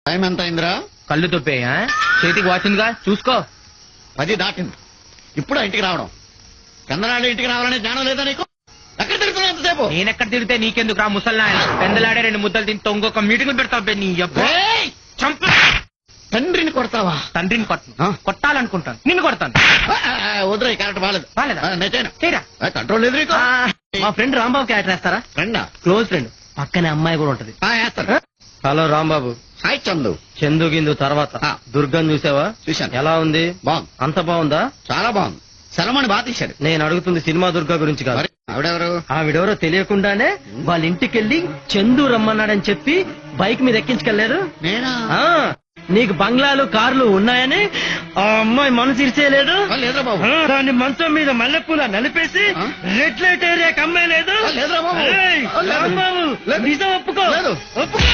Time ఎంత అయిందిరా? కళ్ళు తొప్పే చేతికి వాచిందిగా చూసుకో. 10 దాటింది. ఇప్పుడు ఇంటికి రావడం. చంద్రనాడు ఇంటికి రావాలనే జ్ఞానం లేదా నీకు? ఎక్కడ తిరుగుతున్నావు ఎంతసేపు? నేనెక్కడ తిరిగితే నీకెందుకు రా ముసల్లా? పెందలాడే 2 ముద్దలు తింటే ఇంకొక మీటింగ్ పెడతావు నీ ఏయ్! చంప. తండ్రిని కొడతావా? తండ్రిని కొట్టను, కొట్టాలనుకుంటాను. నిన్ను కొడతాను. వదిలే, క్యారెక్టర్ బాగాలేదు. బాలేదా? నేను చేయరా. కంట్రోల్ లేదు నీకు. మా ఫ్రెండ్ రాంబాబు క్యారెక్టర్ వేస్తారా? ఫ్రెండా? క్లోజ్ ఫ్రెండ్, పక్కనే అమ్మాయి కూడా ఉంటది. వేస్తాను. హలో రాంబాబు. హాయ్ చందు. చందు గిందు తర్వాత దుర్గం చూసావా? చూశాను. ఎలా ఉంది? బాగుంది. అంత బాగుందా? చాలా బాగుంది. సెలమని బాగా తీశాడు. నేను అడుగుతుంది సినిమా దుర్గా గురించి కాదు. మరి ఆవిడెవరు? ఆవిడెవరో తెలియకుండానే వాళ్ళ ఇంటికెళ్ళి చందు రమ్మన్నాడని చెప్పి బైక్ మీద ఎక్కించుకెళ్లారు. నేనా? ఆ, నీకు బంగ్లాలు కార్లు ఉన్నాయని ఆ అమ్మాయి మనసు ఇచ్చేయలేదు. లేదురా బాబు. దాన్ని మంచం మీద మల్లెపూల నలిపేసి రెడ్ లైట్ ఏరియాకి అమ్మాయలేదు. లేదురా బాబు. ఏయ్, రాంబాబు, లేదు. నిజం ఒప్పుకో. లేదు. ఒప్పుకో.